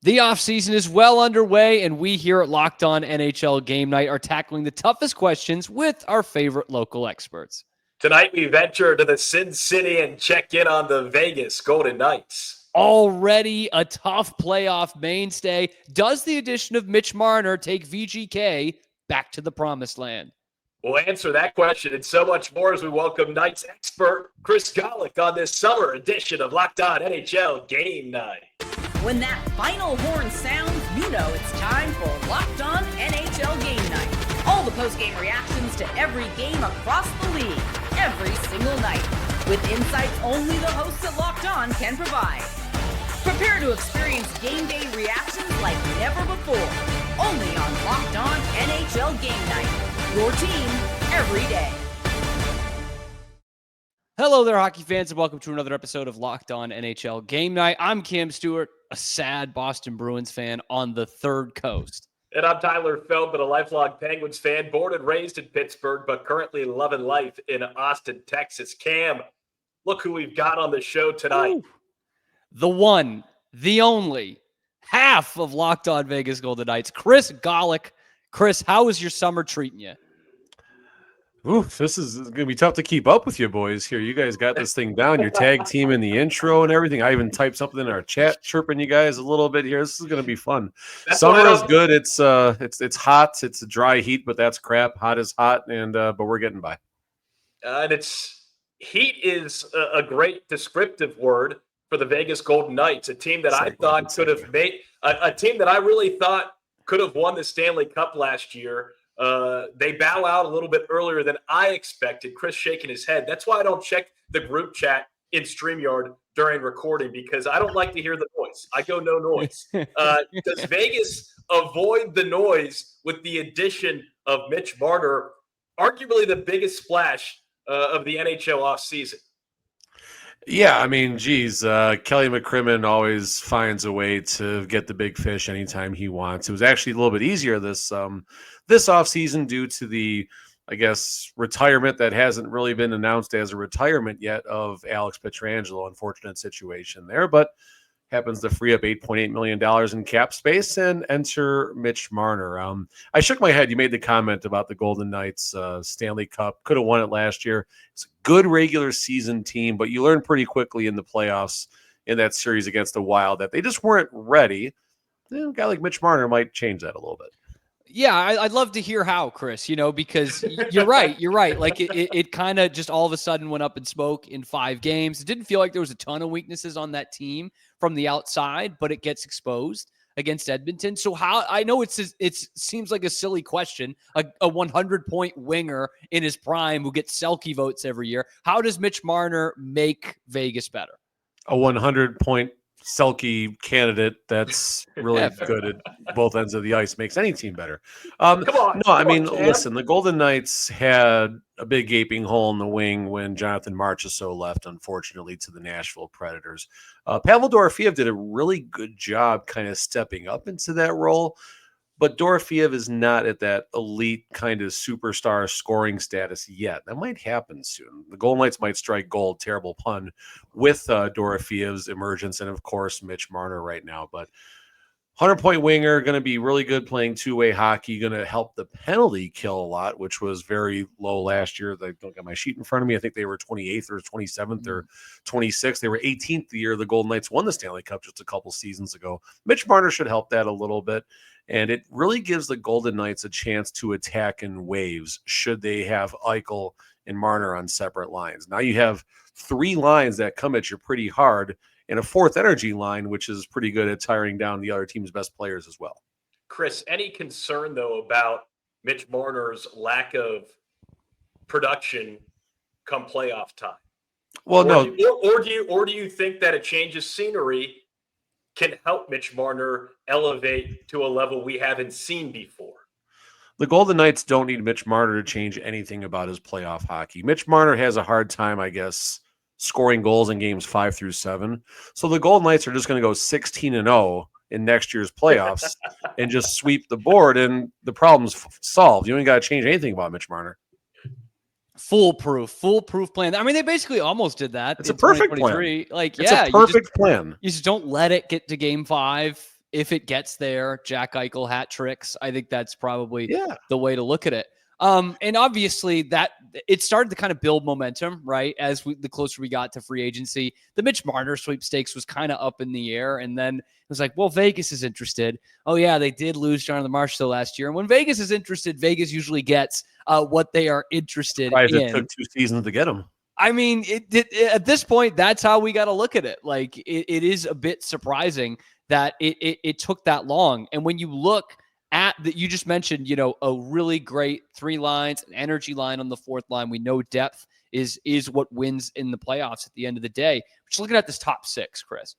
The offseason is well underway, and we here at Locked On NHL Game Night are tackling the toughest questions with our favorite local experts. Tonight, we venture to the Sin City and check in on the Vegas Golden Knights. Already a tough playoff mainstay. Does the addition of Mitch Marner take VGK back to the promised land? We'll answer that question and so much more as we welcome Knights expert Chris Gawlik on this summer edition of Locked On NHL Game Night. When that final horn sounds, you know it's time for Locked On NHL Game Night. All the post-game reactions to every game across the league, every single night, with insights only the hosts at Locked On can provide. Prepare to experience game day reactions like never before, only on Locked On NHL Game Night. Your team every day. Hello there, hockey fans, and welcome to another episode of Locked On NHL Game Night. I'm Cam Stewart, a sad Boston Bruins fan on the third coast. And I'm Tyler Feldman, a lifelong Penguins fan, born and raised in Pittsburgh, but currently loving life in Austin, Texas. Cam, look who we've got on the show tonight. Ooh. The one, the only, half of Locked On Vegas Golden Knights, Chris Gawlik. Chris, how is your summer treating you? Ooh, this is going to be tough to keep up with you boys here. You guys got this thing down. Your tag team in the intro and everything. I even typed something in our chat, chirping you guys a little bit here. This is going to be fun. Summer is good. It's hot. It's a dry heat, but that's crap. Hot is hot, and but we're getting by. And heat is a great descriptive word for the Vegas Golden Knights, a team that I thought could have made a team that I really thought could have won the Stanley Cup last year. They bow out a little bit earlier than I expected. Chris shaking his head. That's why I don't check the group chat in StreamYard during recording, because I don't like to hear the noise. I go no noise. Does Vegas avoid the noise with the addition of Mitch Marner, arguably the biggest splash of the NHL offseason? Yeah, I mean, geez, Kelly McCrimmon always finds a way to get the big fish anytime he wants. It was actually a little bit easier this offseason due to the, I guess, retirement that hasn't really been announced as a retirement yet of Alex Pietrangelo. Unfortunate situation there, but happens to free up $8.8 million in cap space and enter Mitch Marner. I shook my head. You made the comment about the Golden Knights Stanley Cup. Could have won it last year. It's a good regular season team, but you learn pretty quickly in the playoffs in that series against the Wild that they just weren't ready. A guy like Mitch Marner might change that a little bit. Yeah, I'd love to hear how, Chris, because you're right. You're right. Like it kind of just all of a sudden went up in smoke in 5 games. It didn't feel like there was a ton of weaknesses on that team from the outside, but it gets exposed against Edmonton. So how, I know it seems like a silly question, a 100-point winger in his prime who gets Selke votes every year. How does Mitch Marner make Vegas better? A 100-point Selke candidate that's really good at both ends of the ice makes any team better. Listen, the Golden Knights had a big gaping hole in the wing when Jonathan Marchessault left, unfortunately, to the Nashville Predators. Pavel Dorofeev did a really good job kind of stepping up into that role, but Dorofeev is not at that elite kind of superstar scoring status yet. That might happen soon. The Golden Knights might strike gold, terrible pun, with Dorofeev's emergence and, of course, Mitch Marner right now. But 100-point winger, going to be really good playing two-way hockey, going to help the penalty kill a lot, which was very low last year. I don't got my sheet in front of me. I think they were 28th or 27th or 26th. They were 18th the year the Golden Knights won the Stanley Cup just a couple seasons ago. Mitch Marner should help that a little bit. And it really gives the Golden Knights a chance to attack in waves should they have Eichel and Marner on separate lines. Now you have 3 lines that come at you pretty hard and a 4th energy line, which is pretty good at tiring down the other team's best players as well. Chris, any concern, though, about Mitch Marner's lack of production come playoff time? Well, Or do you think that a change of scenery can help Mitch Marner elevate to a level we haven't seen before? The Golden Knights don't need Mitch Marner to change anything about his playoff hockey. Mitch Marner has a hard time, I guess, scoring goals in games 5 through 7. So the Golden Knights are just going to go 16-0 in next year's playoffs and just sweep the board, and the problem's solved. You ain't got to change anything about Mitch Marner. Foolproof plan. I mean, they basically almost did that. It's a perfect plan. Like, it's a perfect plan. You just don't let it get to game 5 if it gets there, Jack Eichel hat tricks. I think that's probably the way to look at it. And obviously that it started to kind of build momentum, right? As the closer we got to free agency, the Mitch Marner sweepstakes was kind of up in the air. And then it was like, well, Vegas is interested. Oh yeah, they did lose Jonathan Marchessault last year. And when Vegas is interested, Vegas usually gets what they are interested in. It took 2 seasons to get him. I mean, at this point, that's how we got to look at it. Like it is a bit surprising that it took that long. And when you look at that, you just mentioned, a really great 3 lines, an energy line on the 4th line. We know depth is what wins in the playoffs at the end of the day. Just looking at this top 6, Chris,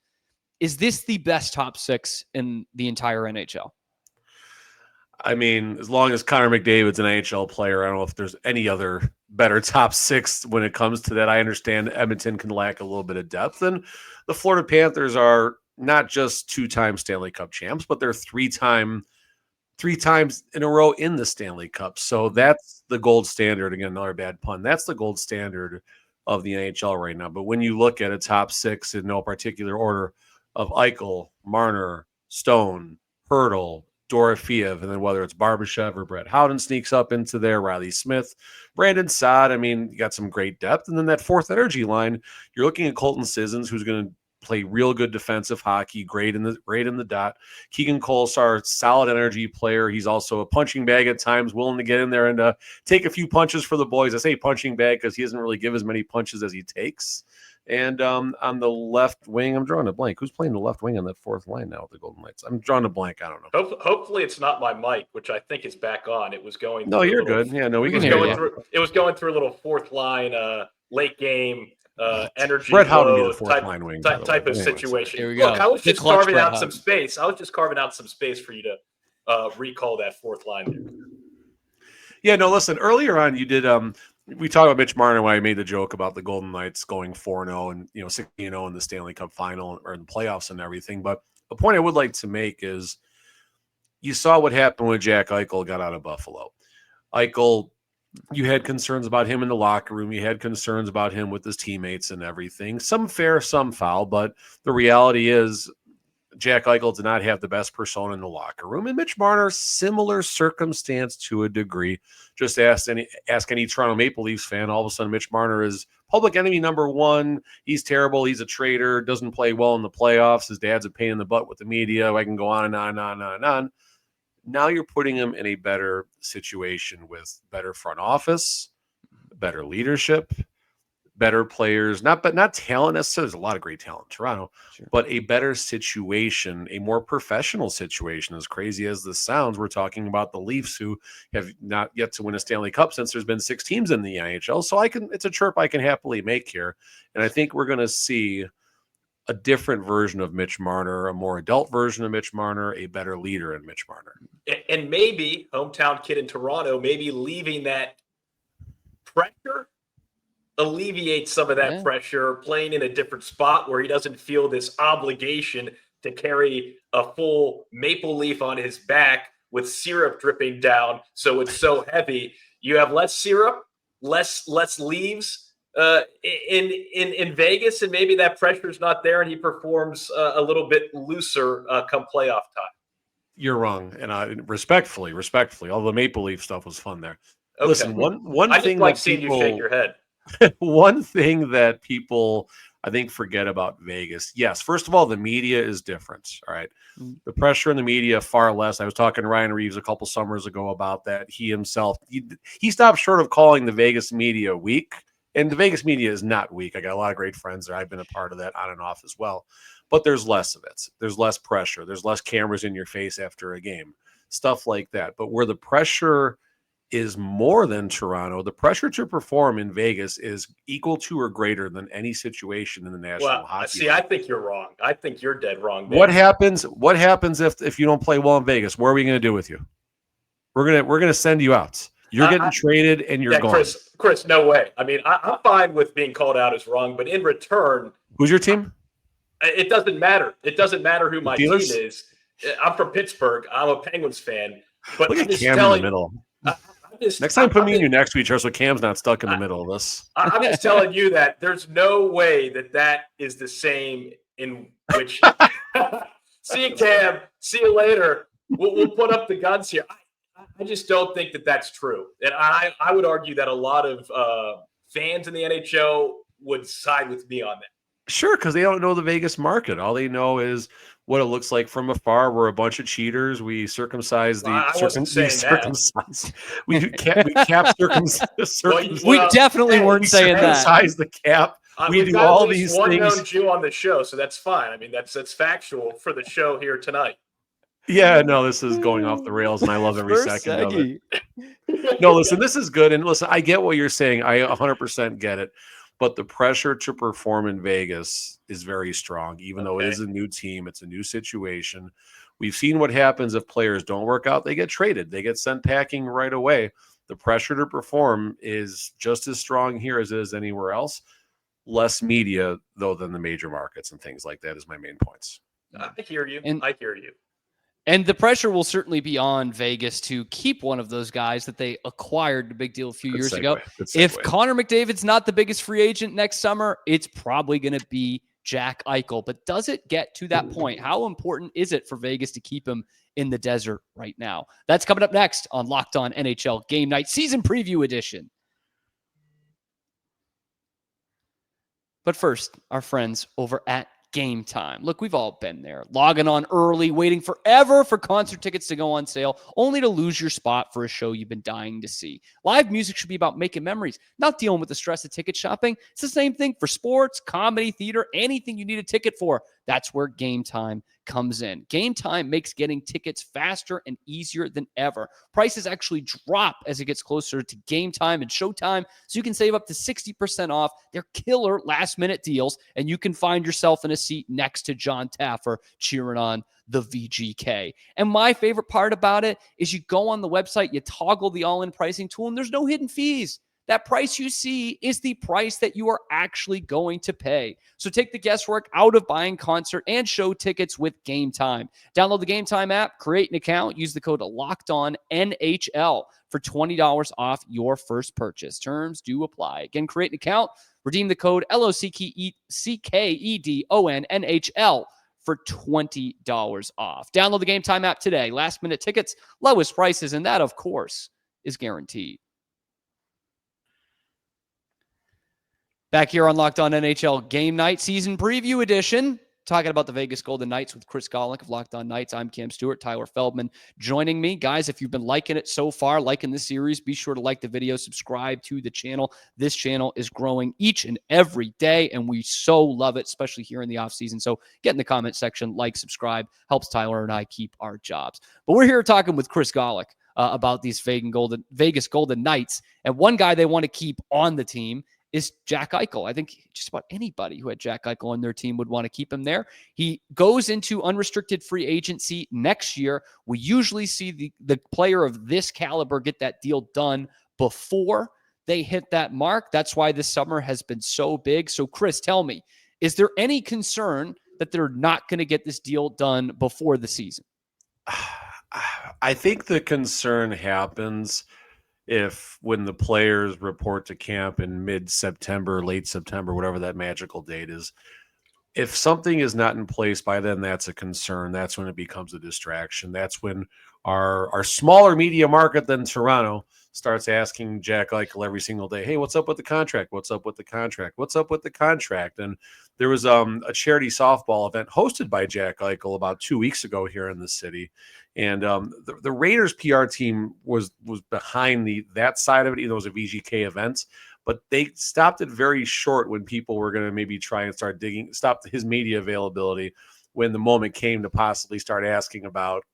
is this the best top 6 in the entire NHL? I mean, as long as Connor McDavid's an NHL player, I don't know if there's any other better top 6 when it comes to that. I understand Edmonton can lack a little bit of depth, and the Florida Panthers are not just 2-time Stanley Cup champs, but they're 3 times in a row in the Stanley Cup. So that's the gold standard. Again, another bad pun. That's the gold standard of the NHL right now. But when you look at a top 6 in no particular order of Eichel, Marner, Stone, Hurdle, Dorofeev, and then whether it's Barbashev or Brett Howden sneaks up into there, Riley Smith, Brandon Saad, I mean, you got some great depth. And then that 4th energy line, you're looking at Colton Sissons, who's going to play real good defensive hockey, great in the dot. Keegan Kolesar, solid energy player. He's also a punching bag at times, willing to get in there and take a few punches for the boys. I say punching bag because he doesn't really give as many punches as he takes. And on the left wing, I'm drawing a blank. Who's playing the left wing on that 4th line now with the Golden Knights? I'm drawing a blank. I don't know. Hopefully it's not my mic, which I think is back on. It was going. No, you're good. Yeah, no, we can hear you. It was going through a little 4th line, late game energy. Brett Howden be the 4th line wing type of situation. Here we go. Look, I was just carving out some space. I was just carving out some space for you to recall that 4th line there. Yeah, no, listen. Earlier on, you did. We talked about Mitch Marner when I made the joke about the Golden Knights going 4-0 and 6-0 in the Stanley Cup final or in the playoffs and everything. But the point I would like to make is you saw what happened when Jack Eichel got out of Buffalo. Eichel, you had concerns about him in the locker room. You had concerns about him with his teammates and everything. Some fair, some foul. But the reality is Jack Eichel did not have the best persona in the locker room. And Mitch Marner, similar circumstance to a degree. Just ask any Toronto Maple Leafs fan. All of a sudden, Mitch Marner is public enemy number 1. He's terrible. He's a traitor. Doesn't play well in the playoffs. His dad's a pain in the butt with the media. I can go on and on and on and on and on. Now you're putting him in a better situation with better front office, better leadership, better players, not talent necessarily. There's a lot of great talent in Toronto, but a better situation, a more professional situation. As crazy as this sounds, we're talking about the Leafs, who have not yet to win a Stanley Cup since there's been 6 teams in the NHL. So it's a chirp I can happily make here. And I think we're going to see a different version of Mitch Marner, a more adult version of Mitch Marner, a better leader in Mitch Marner. And maybe hometown kid in Toronto, maybe leaving that pressure, alleviate some of that pressure, playing in a different spot where he doesn't feel this obligation to carry a full maple leaf on his back with syrup dripping down. So it's so heavy. You have less syrup, less leaves in Vegas, and maybe that pressure is not there and he performs a little bit looser come playoff time. You're wrong. And respectfully, all the Maple Leaf stuff was fun there. Okay. Listen, one I thing just like that seeing people, you shake your head. one thing that people, I think, forget about Vegas. Yes, first of all, the media is different. All right. The pressure in the media, far less. I was talking to Ryan Reeves a couple summers ago about that. He himself, he stopped short of calling the Vegas media weak. And the Vegas media is not weak. I got a lot of great friends there. I've been a part of that on and off as well. But there's less of it. There's less pressure. There's less cameras in your face after a game. Stuff like that. But where the pressure is more than Toronto, the pressure to perform in Vegas is equal to or greater than any situation in the National Hockey League. I think you're wrong. I think you're dead wrong there. What happens if you don't play well in Vegas? What are we going to do with you? We're gonna send you out. You're getting traded and you're gone. Chris, no way. I mean, I'm fine with being called out as wrong, but in return, who's your team? It doesn't matter. It doesn't matter who my Steelers? team is. I'm from Pittsburgh. I'm a Penguins fan. But look at Cam in the middle. Next time, put me and you next to each other so Cam's not stuck in the middle of this. I'm just telling you that there's no way that is the same in which See you, Cam. See you later. We'll put up the guns here. I just don't think that that's true. And I would argue that a lot of fans in the NHL would side with me on that. Sure, because they don't know the Vegas market. All they know is what it looks like from afar. We're a bunch of cheaters. We circumcise the. I wasn't saying that. We cap circumcise. We definitely weren't saying that. Circumcise the cap. We do all these one things. known Jew on the show, so that's fine. I mean, that's factual for the show here tonight. Yeah, no, this is going off the rails, and I love every second of it. No, listen, this is good, and listen, I get what you're saying. I 100% get it. But the pressure to perform in Vegas is very strong, even though it is a new team. It's a new situation. We've seen what happens if players don't work out. They get traded. They get sent packing right away. The pressure to perform is just as strong here as it is anywhere else. Less media, though, than the major markets and things like that is my main points. I hear you. I hear you. And the pressure will certainly be on Vegas to keep one of those guys that they acquired, a big deal a few years ago. If Connor McDavid's not the biggest free agent next summer, it's probably going to be Jack Eichel. But does it get to that point? How important is it for Vegas to keep him in the desert right now? That's coming up next on Locked On NHL Game Night Season Preview Edition. But first, our friends over at Game Time. Look, we've all been there, logging on early, waiting forever for concert tickets to go on sale, only to lose your spot for a show you've been dying to see. Live music should be about making memories, not dealing with the stress of ticket shopping. It's the same thing for sports, comedy, theater, anything you need a ticket for. That's where Game Time comes in. Game Time makes getting tickets faster and easier than ever. Prices actually drop as it gets closer to game time and showtime, so you can save up to 60% off their killer last-minute deals, and you can find yourself in a seat next to John Taffer cheering on the VGK. And my favorite part about it is you go on the website, you toggle the all-in pricing tool, and there's no hidden fees. That price you see is the price that you are actually going to pay. So take the guesswork out of buying concert and show tickets with Game Time. Download the Game Time app, create an account, use the code LOCKEDONNHL for $20 off your first purchase. Terms do apply. Again, create an account, redeem the code LOCKEDONNHL for $20 off. Download the Game Time app today. Last minute tickets, lowest prices, and that, of course, is guaranteed. Back here on Locked On NHL Game Night Season Preview Edition, talking about the Vegas Golden Knights with Chris Gawlik of Locked On Knights. I'm Cam Stewart, Tyler Feldman joining me. Guys, if you've been liking it so far, liking this series, be sure to like the video, subscribe to the channel. This channel is growing each and every day, and we so love it, especially here in the offseason. So get in the comment section, like, subscribe, helps Tyler and I keep our jobs. But we're here talking with Chris Gawlik about these Vegas Golden Knights, and one guy they want to keep on the team is Jack Eichel. I think just about anybody who had Jack Eichel on their team would want to keep him there. He goes into unrestricted free agency next year. We usually see the player of this caliber get that deal done before they hit that mark. That's why this summer has been so big. So, Chris, tell me, is there any concern that they're not going to get this deal done before the season? I think the concern happens when the players report to camp in mid-September, late September, whatever that magical date is. If something is not in place by then, that's a concern. That's when it becomes a distraction. That's when our smaller media market than Toronto starts asking Jack Eichel every single day, hey, what's up with the contract? What's up with the contract? What's up with the contract? And there was a charity softball event hosted by Jack Eichel about 2 weeks ago here in the city. And the Raiders PR team was behind that side of it, even though it was a VGK event. But they stopped it very short when people were going to maybe try and stop his media availability when the moment came to possibly start asking about,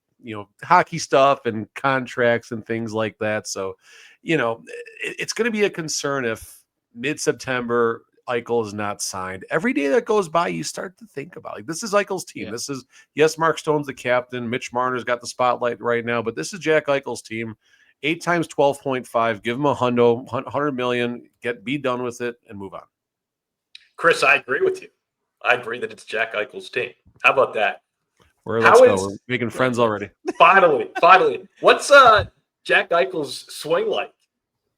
hockey stuff and contracts and things like that. So, it's going to be a concern if mid-September Eichel is not signed. Every day that goes by, you start to think about, this is Eichel's team. Yeah. Yes, Mark Stone's the captain. Mitch Marner's got the spotlight right now, but this is Jack Eichel's team. 8 times 12.5, give him $100 million, be done with it and move on. Chris, I agree with you. I agree that it's Jack Eichel's team. How about that? Let's go. We're making friends already. Finally. What's Jack Eichel's swing like?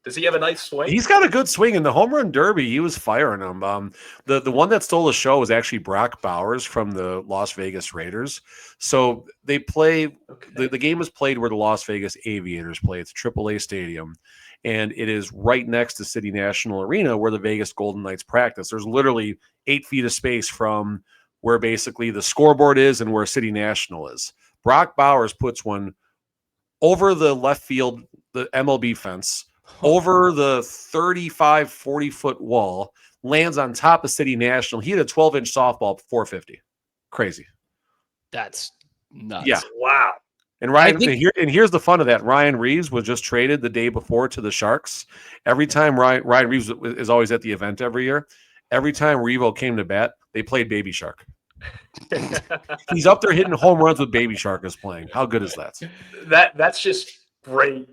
Does he have a nice swing? He's got a good swing in the home run derby. He was firing them. The one that stole the show was actually Brock Bowers from the Las Vegas Raiders. So they play. Okay. The game is played where the Las Vegas Aviators play. It's a AAA stadium, and it is right next to City National Arena where the Vegas Golden Knights practice. There's literally 8 feet of space from where basically the scoreboard is and where City National is. Brock Bowers puts one over the left field, the MLB fence, over the 35, 40-foot wall, lands on top of City National. He had a 12-inch softball, 450. Crazy. That's nuts. Yeah. Wow. And here's the fun of that. Ryan Reeves was just traded the day before to the Sharks. Every time Ryan Reeves is always at the event every year. Every time Revo came to bat, they played Baby Shark. He's up there hitting home runs with Baby Shark is playing. How good is that? That's just great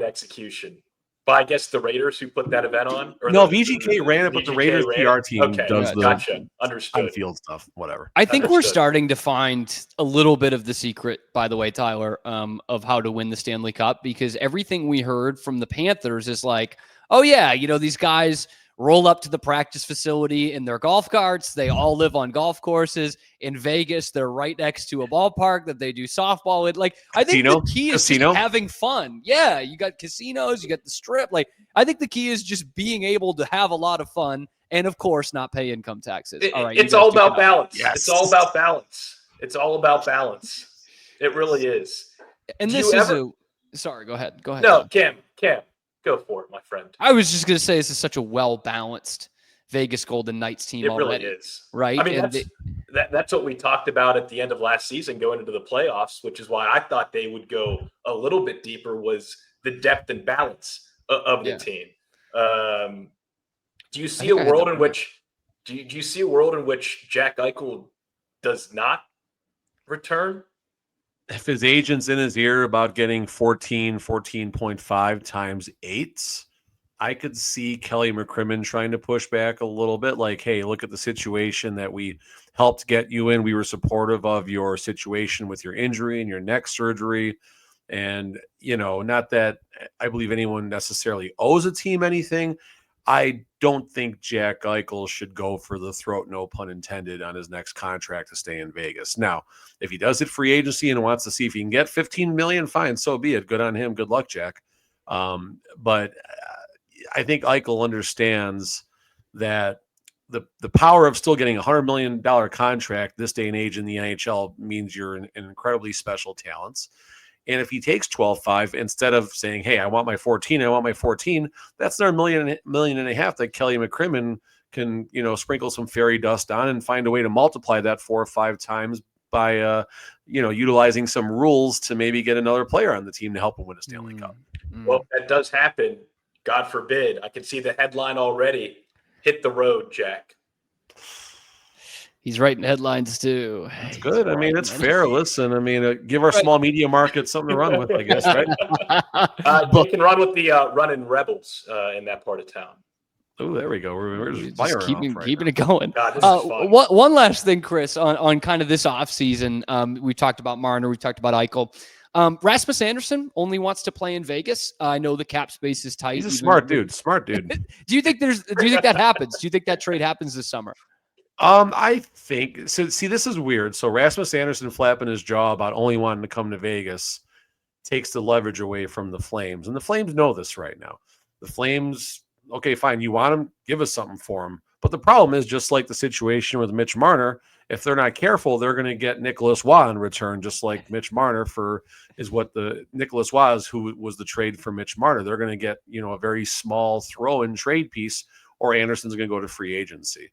execution. But I guess the Raiders who put that event on? Or no, VGK ran it, but the Raiders PR team does the gotcha. Understood. on-field stuff, whatever. I think we're starting to find a little bit of the secret, by the way, Tyler, of how to win the Stanley Cup, because everything we heard from the Panthers is like, oh, yeah, these guys roll up to the practice facility in their golf carts. They all live on golf courses. In Vegas, they're right next to a ballpark that they do softball with. Like, I think the key is just having fun. Yeah, you got casinos, you got the strip. Like, I think the key is just being able to have a lot of fun and, of course, not pay income taxes. All right, it's all about balance. Yes. It's all about balance. It's all about balance. It really is. And sorry, go ahead. No, Cam. Go for it, my friend. I was just going to say this is such a well-balanced Vegas Golden Knights team already. It really is. Right? I mean, that's what we talked about at the end of last season going into the playoffs, which is why I thought they would go a little bit deeper, was the depth and balance of the team. Do you see a world in which do you see a world in which Jack Eichel does not return? If his agent's in his ear about getting 14.5 times 8, I could see Kelly McCrimmon trying to push back a little bit. Like, hey, look at the situation that we helped get you in. We were supportive of your situation with your injury and your neck surgery. And, not that I believe anyone necessarily owes a team anything. I don't think Jack Eichel should go for the throat, no pun intended, on his next contract to stay in Vegas. Now, if he does hit free agency and wants to see if he can get $15 million, fine, so be it. Good on him. Good luck, Jack. But I think Eichel understands that the power of still getting a $100 million contract this day and age in the NHL means you're an incredibly special talent. And if he takes 12.5 instead of saying, hey, I want my 14, that's another $1.5 million that Kelly McCrimmon can, sprinkle some fairy dust on and find a way to multiply that 4 or 5 times by, utilizing some rules to maybe get another player on the team to help him win a Stanley Cup. Well, that does happen. God forbid. I can see the headline already. Hit the road, Jack. He's writing headlines too. It's good. I mean, it's fair. Listen, I mean, give our small media market something to run with, I guess, right? You can run with the running Rebels in that part of town. Oh, there we go. We're just keeping it going. God, this is fun. One last thing, Chris, on kind of this offseason. We talked about Marner. We talked about Eichel. Rasmus Anderson only wants to play in Vegas. I know the cap space is tight. He's a smart dude. Do you think that happens? Do you think that trade happens this summer? I think so. See, this is weird. So Rasmus Anderson flapping his jaw about only wanting to come to Vegas takes the leverage away from the Flames. And the Flames know this right now. The Flames, okay, fine. You want him, give us something for him. But the problem is, just like the situation with Mitch Marner, if they're not careful, they're going to get Nicholas Waugh in return, just like Mitch Marner is what the Nicholas Waugh, who was the trade for Mitch Marner. They're going to get, a very small throw-in trade piece, or Anderson's going to go to free agency.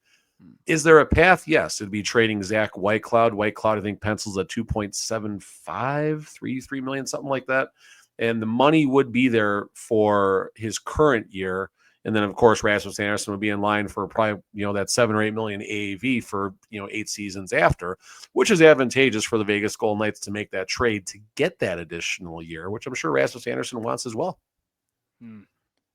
Is there a path? Yes. It'd be trading Zach Whitecloud. Whitecloud, I think, pencils at 2.75, 3 million, something like that. And the money would be there for his current year. And then, of course, Rasmus Anderson would be in line for probably, that 7 or 8 million AAV for, 8 seasons after, which is advantageous for the Vegas Golden Knights to make that trade to get that additional year, which I'm sure Rasmus Anderson wants as well.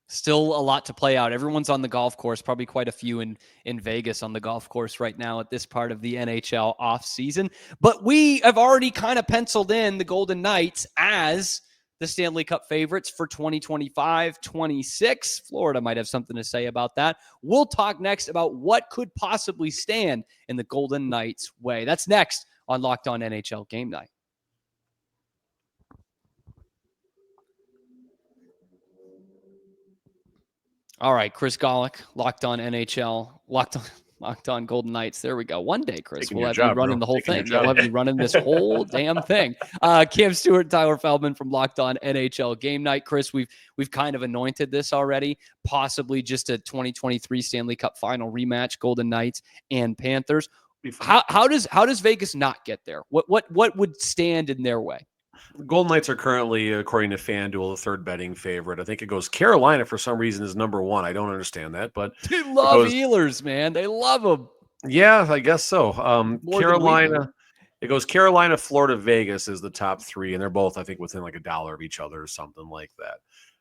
Still a lot to play out. Everyone's on the golf course, probably quite a few in Vegas on the golf course right now at this part of the NHL offseason. But we have already kind of penciled in the Golden Knights as the Stanley Cup favorites for 2025-26. Florida might have something to say about that. We'll talk next about what could possibly stand in the Golden Knights' way. That's next on Locked On NHL Game Night. All right, Chris Gawlik, Locked On NHL, Locked On Golden Knights. There we go. One day, Chris, we'll have you running the whole thing. We'll have you running this whole damn thing. Cam Stuart and Tyler Feldman from Locked On NHL Game Night. Chris, we've kind of anointed this already, possibly just a 2023 Stanley Cup final rematch, Golden Knights and Panthers. How does Vegas not get there? What would stand in their way? Golden Knights are currently, according to FanDuel, the third betting favorite. I think it goes Carolina for some reason is number one. I don't understand that, but they love Ehlers, man. They love them. Yeah, I guess so. Carolina, it goes Carolina, Florida, Vegas is the top three, and they're both, I think, within like $1 of each other or something like that.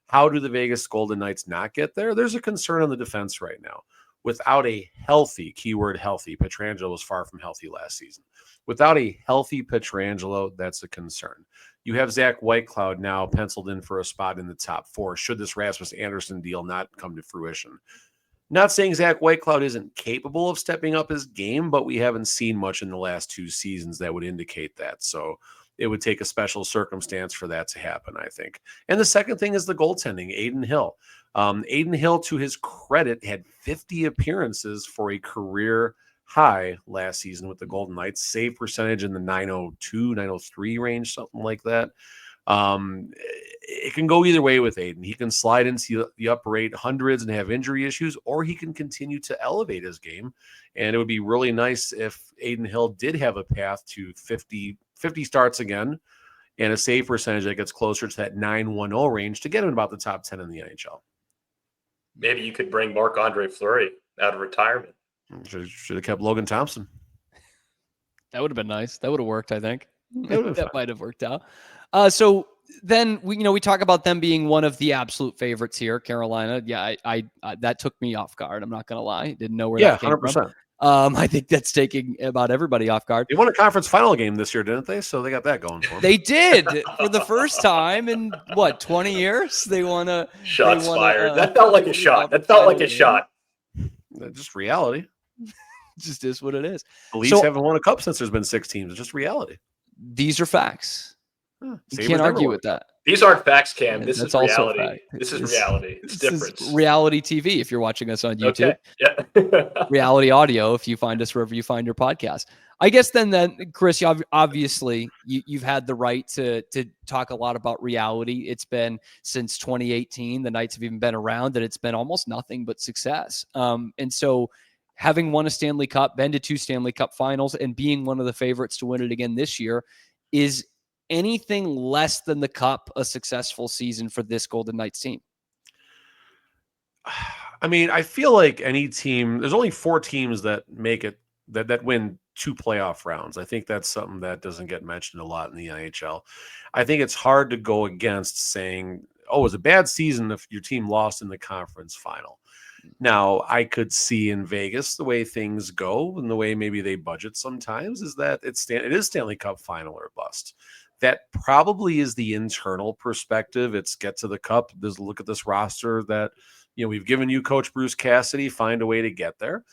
How do the Vegas Golden Knights not get there? There's a concern on the defense right now. Without a healthy, keyword healthy, Pietrangelo was far from healthy last season. Without a healthy Pietrangelo, that's a concern. You have Zach Whitecloud now penciled in for a spot in the top four, should this Rasmus Anderson deal not come to fruition. Not saying Zach Whitecloud isn't capable of stepping up his game, but we haven't seen much in the last 2 seasons that would indicate that. So it would take a special circumstance for that to happen, I think. And the second thing is the goaltending, Adin Hill. Adin Hill, to his credit, had 50 appearances for a career high last season with the Golden Knights, save percentage in the 902, 903 range, something like that. It can go either way with Adin. He can slide into the upper 800s and have injury issues, or he can continue to elevate his game. And it would be really nice if Adin Hill did have a path to 50 starts again and a save percentage that gets closer to that 910 range to get him about the top 10 in the NHL. Maybe you could bring Marc-Andre Fleury out of retirement. Should have kept Logan Thompson. That would have been nice. That would have worked, I think. That might have worked out. So then we talk about them being one of the absolute favorites here, Carolina. Yeah, I that took me off guard. I'm not going to lie. Didn't know where that came 100%. From. I think that's taking about everybody off guard. They won a conference final game this year, didn't they? So they got that going for them. They did for the first time in 20 years. They won a shots fired. That felt like a shot. That felt like a shot. Just reality. Just is what it is. The Leafs haven't won a cup since there's been 6 teams. It's just reality. These are facts. You can't argue with that. These aren't facts, Cam. This is reality. This is reality. It's different. Reality TV if you're watching us on YouTube. Okay. Yeah. Reality audio if you find us wherever you find your podcast. I guess then Chris, obviously you've had the right to talk a lot about reality. It's been since 2018. The Knights have even been around, and it's been almost nothing but success. And so having won a Stanley Cup, been to 2 Stanley Cup finals, and being one of the favorites to win it again this year, is anything less than the Cup a successful season for this Golden Knights team? I mean, I feel like any team, there's only 4 teams that make it, that win 2 playoff rounds. I think that's something that doesn't get mentioned a lot in the NHL. I think it's hard to go against saying, oh, it was a bad season if your team lost in the conference final. Now, I could see in Vegas the way things go and the way maybe they budget sometimes is that it is Stanley Cup final or bust. That probably is the internal perspective. It's get to the Cup. There's look at this roster that, we've given you Coach Bruce Cassidy, find a way to get there.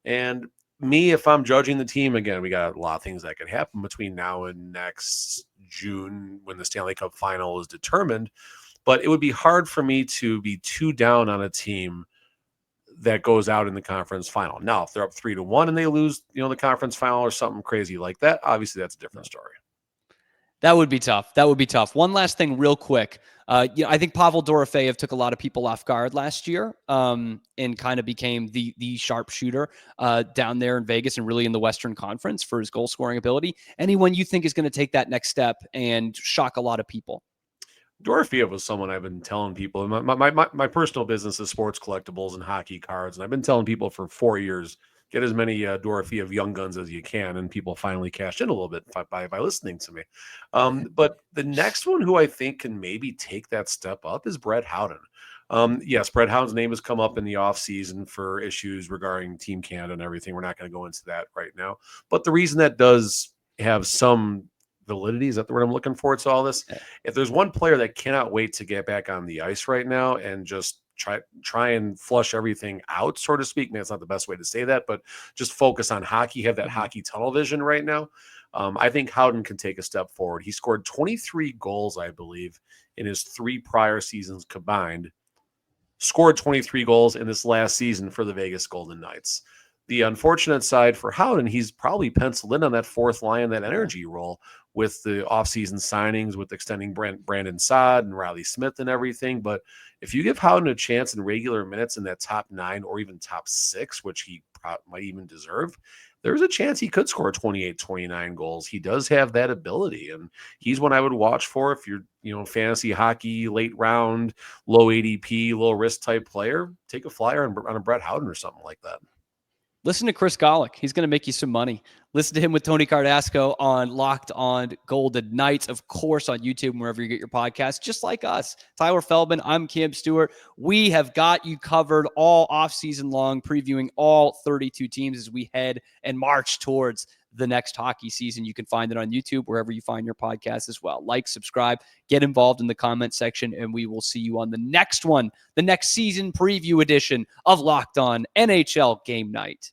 And me, if I'm judging the team, again, we got a lot of things that could happen between now and next June when the Stanley Cup final is determined. But it would be hard for me to be too down on a team that goes out in the conference final. Now, if they're up 3-1 and they lose, the conference final or something crazy like that, obviously that's a different story. That would be tough. One last thing real quick. I think Pavel Dorofeyev took a lot of people off guard last year and kind of became the sharpshooter down there in Vegas and really in the Western Conference for his goal scoring ability. Anyone you think is going to take that next step and shock a lot of people? Dorofeyev was someone I've been telling people. My personal business is sports collectibles and hockey cards, and I've been telling people for 4 years, get as many Dorofeyev young guns as you can, and people finally cashed in a little bit by listening to me. But the next one who I think can maybe take that step up is Brett Howden. Yes, Brett Howden's name has come up in the offseason for issues regarding Team Canada and everything. We're not going to go into that right now. But the reason that does have some validity. Is that the word I'm looking for? To all this. If there's one player that cannot wait to get back on the ice right now and just try and flush everything out, so to speak. Man, it's not the best way to say that, but just focus on hockey, have that hockey tunnel vision right now. I think Howden can take a step forward. He scored 23 goals, I believe, in his 3 prior seasons combined. Scored 23 goals in this last season for the Vegas Golden Knights. The unfortunate side for Howden, he's probably penciled in on that fourth line, that energy role with the offseason signings, with extending Brandon Saad and Riley Smith and everything. But if you give Howden a chance in regular minutes in that top 9 or even top 6, which he might even deserve, there's a chance he could score 28, 29 goals. He does have that ability, and he's one I would watch for if you're, fantasy hockey, late round, low ADP, low risk type player. Take a flyer on a Brett Howden or something like that. Listen to Chris Gawlik. He's going to make you some money. Listen to him with Tony Cardasco on Locked On Golden Knights, of course, on YouTube and wherever you get your podcasts, just like us. Tyler Feldman, I'm Kim Stewart. We have got you covered all offseason long, previewing all 32 teams as we head and march towards the next hockey season. You can find it on YouTube, wherever you find your podcast as well. Like, subscribe, get involved in the comment section, and we will see you on the next one, the next season preview edition of Locked On NHL Game Night.